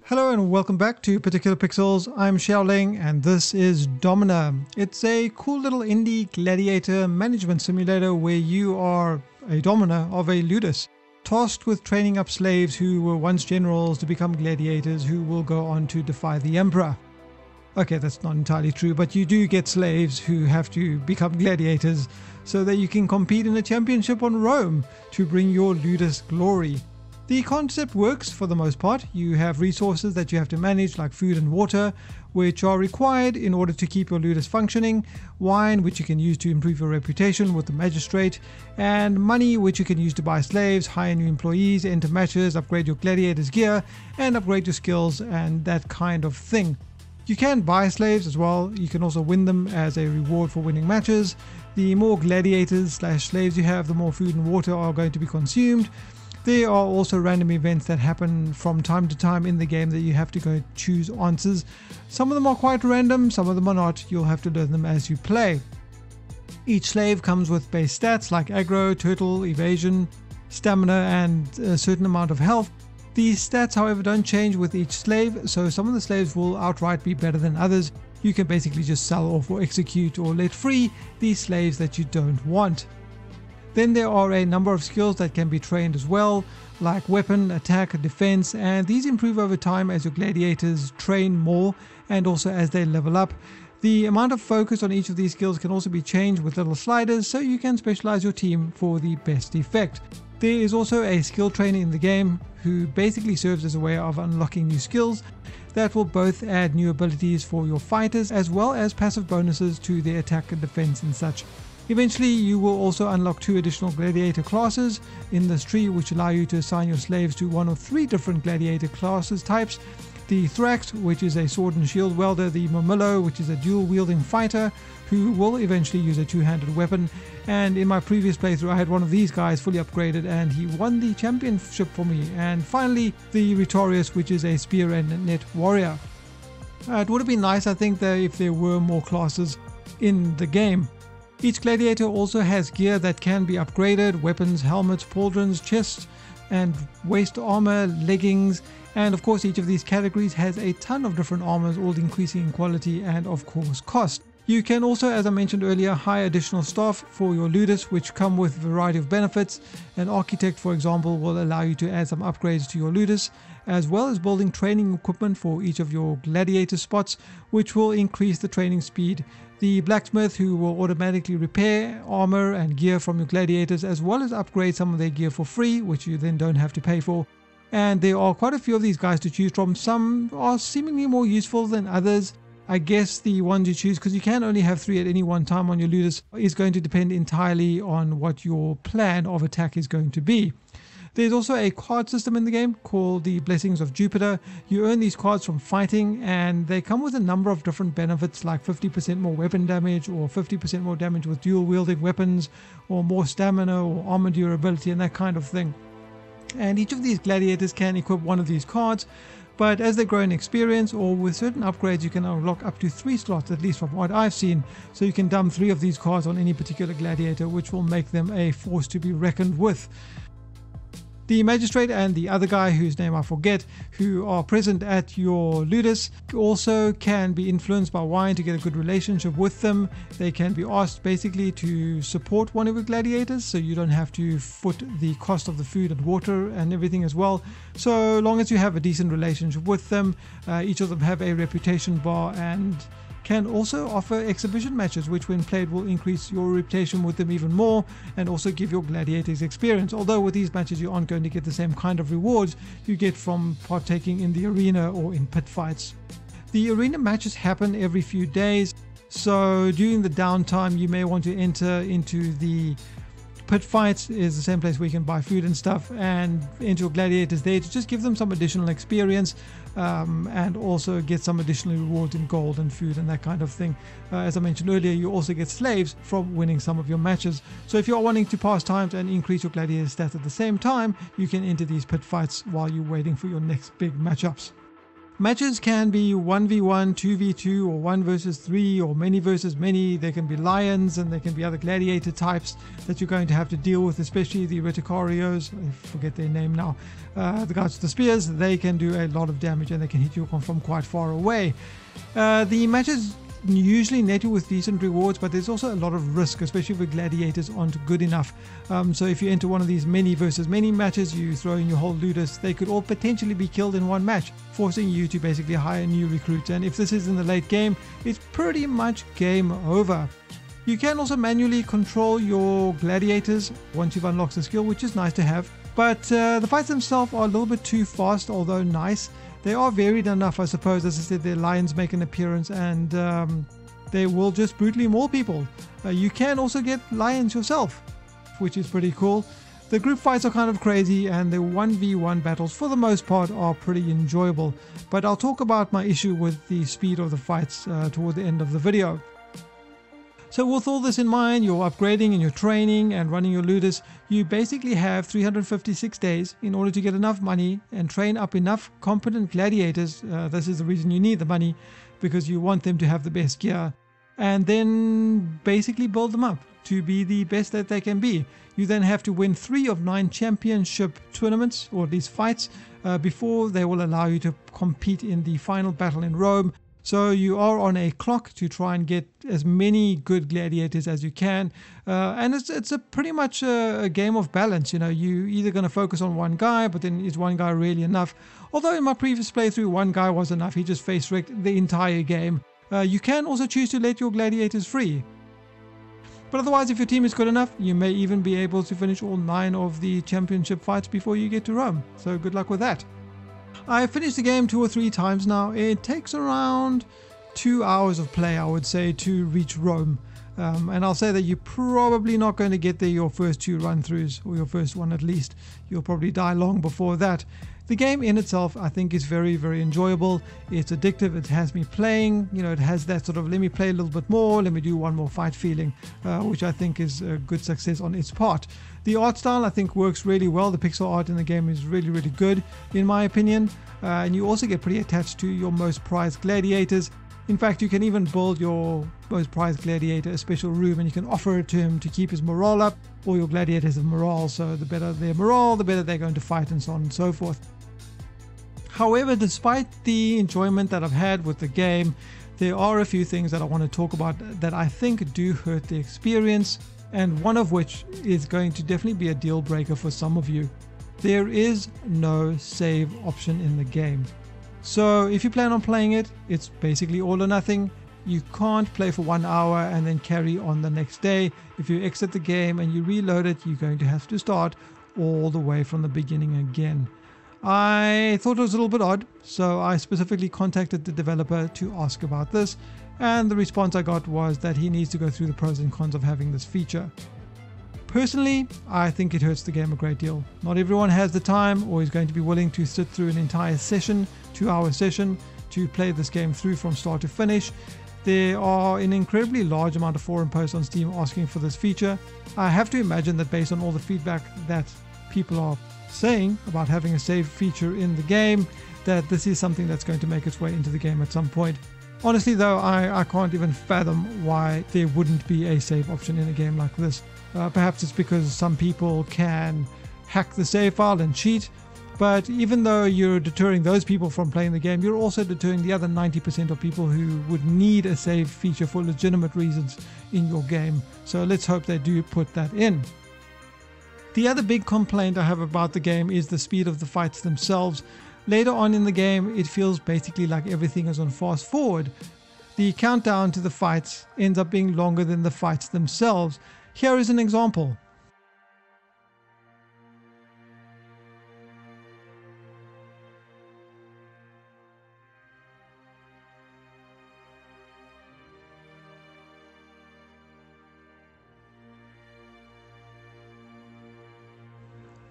Hello and welcome back to ParticularPixels. I'm Xiaoling and this is Domina. It's a cool little indie gladiator management simulator where you are a domina of a Ludus, tasked with training up slaves who were once generals to become gladiators who will go on to defy the emperor. Okay, that's not entirely true, but you do get slaves who have to become gladiators so that you can compete in a championship on Rome to bring your Ludus glory. The concept works for the most part. You have resources that you have to manage like food and water, which are required in order to keep your Ludus functioning, wine which you can use to improve your reputation with the magistrate, and money which you can use to buy slaves, hire new employees, enter matches, upgrade your gladiators gear, and upgrade your skills and that kind of thing. You can buy slaves as well. You can also win them as a reward for winning matches. The more gladiators / slaves you have, the more food and water are going to be consumed. There are also random events that happen from time to time in the game that you have to go choose answers. Some of them are quite random, some of them are not. You'll have to learn them as you play. Each slave comes with base stats like aggro, turtle, evasion, stamina, and a certain amount of health. These stats, however, don't change with each slave, so some of the slaves will outright be better than others. You can basically just sell off or execute or let free these slaves that you don't want. Then there are a number of skills that can be trained as well, like weapon, attack, defense, and these improve over time as your gladiators train more and also as they level up. The amount of focus on each of these skills can also be changed with little sliders, so you can specialize your team for the best effect. There is also a skill trainer in the game who basically serves as a way of unlocking new skills that will both add new abilities for your fighters as well as passive bonuses to their attack and defense and such. Eventually, you will also unlock 2 additional gladiator classes in this tree, which allow you to assign your slaves to 1 or 3 different gladiator classes types. The Thrax, which is a sword and shield welder, the Momillo, which is a dual-wielding fighter who will eventually use a 2-handed weapon, and in my previous playthrough I had one of these guys fully upgraded and he won the championship for me. And finally, the Rhetorius, which is a spear and net warrior. It would have been nice, I think, that if there were more classes in the game. Each gladiator also has gear that can be upgraded: weapons, helmets, pauldrons, chests and waist armor, leggings, and of course each of these categories has a ton of different armors, all increasing in quality and of course cost. You can also, as I mentioned earlier, hire additional staff for your Ludus, which come with a variety of benefits. An architect, for example, will allow you to add some upgrades to your Ludus, as well as building training equipment for each of your gladiator spots, which will increase the training speed. The blacksmith, who will automatically repair armor and gear from your gladiators, as well as upgrade some of their gear for free, which you then don't have to pay for. And there are quite a few of these guys to choose from. Some are seemingly more useful than others. I guess the ones you choose, because you can only have 3 at any one time on your Ludus, is going to depend entirely on what your plan of attack is going to be. There's also a card system in the game called the Blessings of Jupiter. You earn these cards from fighting and they come with a number of different benefits like 50% more weapon damage or 50% more damage with dual wielding weapons or more stamina or armor durability and that kind of thing. And each of these gladiators can equip one of these cards, but as they grow in experience or with certain upgrades you can unlock up to 3 slots, at least from what I've seen. So you can dump 3 of these cards on any particular gladiator, which will make them a force to be reckoned with. The magistrate and the other guy whose name I forget, who are present at your Ludus, also can be influenced by wine to get a good relationship with them. They can be asked basically to support one of your gladiators, so you don't have to foot the cost of the food and water and everything as well. So long as you have a decent relationship with them, each of them have a reputation bar and can also offer exhibition matches, which when played will increase your reputation with them even more and also give your gladiators experience. Although with these matches you aren't going to get the same kind of rewards you get from partaking in the arena or in pit fights. The arena matches happen every few days, so during the downtime you may want to enter into the pit fights. Is the same place where you can buy food and stuff, and enter your gladiators there to just give them some additional experience and also get some additional rewards in gold and food and that kind of thing. As I mentioned earlier, you also get slaves from winning some of your matches. So if you're wanting to pass times and increase your gladiator stats at the same time, you can enter these pit fights while you're waiting for your next big matchups. Matches can be 1v1, 2v2, or 1 versus 3, or many versus many. There can be lions and there can be other gladiator types that you're going to have to deal with, especially the Reticarios. I forget their name now. The guys with the spears, they can do a lot of damage and they can hit you from quite far away. The matches usually net you with decent rewards, but there's also a lot of risk, especially if the gladiators aren't good enough. So if you enter one of these many versus many matches, you throw in your whole Ludus, they could all potentially be killed in one match, forcing you to basically hire new recruits. And if this is in the late game, it's pretty much game over. You can also manually control your gladiators once you've unlocked the skill, which is nice to have. But the fights themselves are a little bit too fast, although nice. They are varied enough, I suppose. As I said, their lions make an appearance and they will just brutally maul people. You can also get lions yourself, which is pretty cool. The group fights are kind of crazy and the 1v1 battles for the most part are pretty enjoyable. But I'll talk about my issue with the speed of the fights toward the end of the video. So with all this in mind, you're upgrading and you're training and running your Ludus, you basically have 356 days in order to get enough money and train up enough competent gladiators. This is the reason you need the money, because you want them to have the best gear, and then basically build them up to be the best that they can be. You then have to win 3 of 9 championship tournaments, or at least fights, before they will allow you to compete in the final battle in Rome. So you are on a clock to try and get as many good gladiators as you can, and it's a pretty much a game of balance. You know, you're either going to focus on one guy, but then is one guy really enough? Although in my previous playthrough, one guy was enough. He just face wrecked the entire game. You can also choose to let your gladiators free. But otherwise, if your team is good enough, you may even be able to finish all 9 of the championship fights before you get to Rome. So good luck with that. I finished the game 2 or 3 times now. It takes around 2 hours of play, I would say, to reach Rome. And I'll say that you're probably not going to get there your first 2 run-throughs, or your first one at least. You'll probably die long before that. The game in itself, I think, is very, very enjoyable. It's addictive. It has me playing. You know, it has that sort of let me play a little bit more, let me do one more fight feeling, which I think is a good success on its part. The art style, I think, works really well. The pixel art in the game is really, really good, in my opinion. And you also get pretty attached to your most prized gladiators. In fact, you can even build your most prized gladiator a special room, and you can offer it to him to keep his morale up. All your gladiators have morale, so the better their morale, the better they're going to fight, and so on and so forth. However, despite the enjoyment that I've had with the game, there are a few things that I want to talk about that I think do hurt the experience, and one of which is going to definitely be a deal breaker for some of you. There is no save option in the game. So if you plan on playing it, it's basically all or nothing. You can't play for 1 hour and then carry on the next day. If you exit the game and you reload it, you're going to have to start all the way from the beginning again. I thought it was a little bit odd, so I specifically contacted the developer to ask about this, and the response I got was that he needs to go through the pros and cons of having this feature. Personally, I think it hurts the game a great deal. Not everyone has the time or is going to be willing to sit through an entire session, 2-hour session, to play this game through from start to finish. There are an incredibly large amount of forum posts on Steam asking for this feature. I have to imagine that based on all the feedback that people are saying about having a save feature in the game, that this is something that's going to make its way into the game at some point. Honestly though, I can't even fathom why there wouldn't be a save option in a game like this. Perhaps it's because some people can hack the save file and cheat, but even though you're deterring those people from playing the game, you're also deterring the other 90% of people who would need a save feature for legitimate reasons in your game. So let's hope they do put that in. The other big complaint I have about the game is the speed of the fights themselves. Later on in the game, it feels basically like everything is on fast forward. The countdown to the fights ends up being longer than the fights themselves. Here is an example.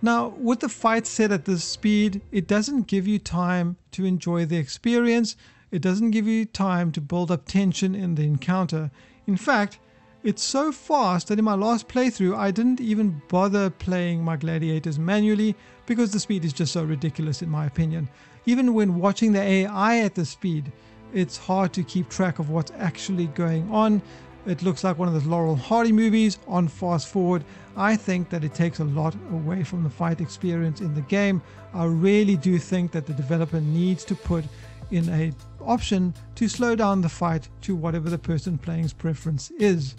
Now, with the fight set at this speed, it doesn't give you time to enjoy the experience. It doesn't give you time to build up tension in the encounter. In fact, It's so fast that in my last playthrough I didn't even bother playing my gladiators manually because the speed is just so ridiculous in my opinion. Even when watching the AI at the speed, it's hard to keep track of what's actually going on. It looks like one of those Laurel Hardy movies on fast forward. I think that it takes a lot away from the fight experience in the game. I really do think that the developer needs to put in an option to slow down the fight to whatever the person playing's preference is.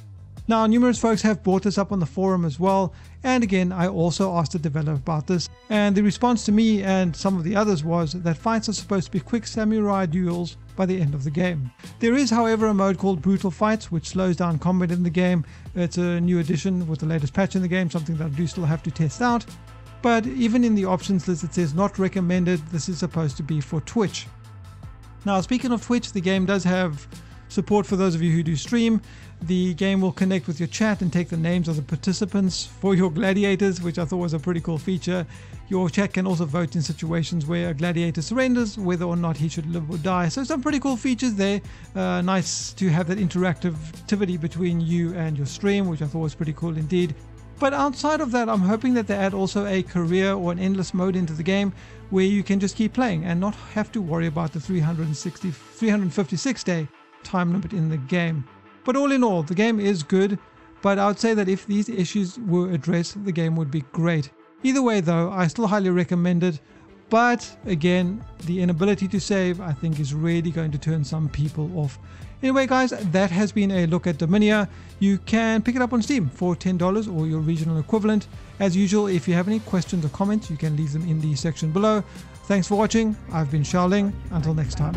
Now, numerous folks have brought this up on the forum as well, and again I also asked the developer about this, and the response to me and some of the others was that fights are supposed to be quick samurai duels by the end of the game. There is, however, a mode called Brutal Fights which slows down combat in the game. It's a new addition with the latest patch in the game, something that I do still have to test out, but even in the options list it says not recommended. This is supposed to be for Twitch. Now, speaking of Twitch, the game does have support for those of you who do stream. The game will connect with your chat and take the names of the participants for your gladiators, which I thought was a pretty cool feature. Your chat can also vote in situations where a gladiator surrenders, whether or not he should live or die. So some pretty cool features there. Nice to have that interactivity between you and your stream, which I thought was pretty cool indeed. But outside of that, I'm hoping that they add also a career or an endless mode into the game where you can just keep playing and not have to worry about the 356 day time limit in the game. But all in all, the game is good, but I would say that if these issues were addressed, the game would be great. Either way though, I still highly recommend it, but again, the inability to save I think is really going to turn some people off. Anyway guys, that has been a look at Domina. You can pick it up on Steam for $10 or your regional equivalent. As usual, if you have any questions or comments, you can leave them in the section below. Thanks for watching. I've been Xiaoling. Until next time.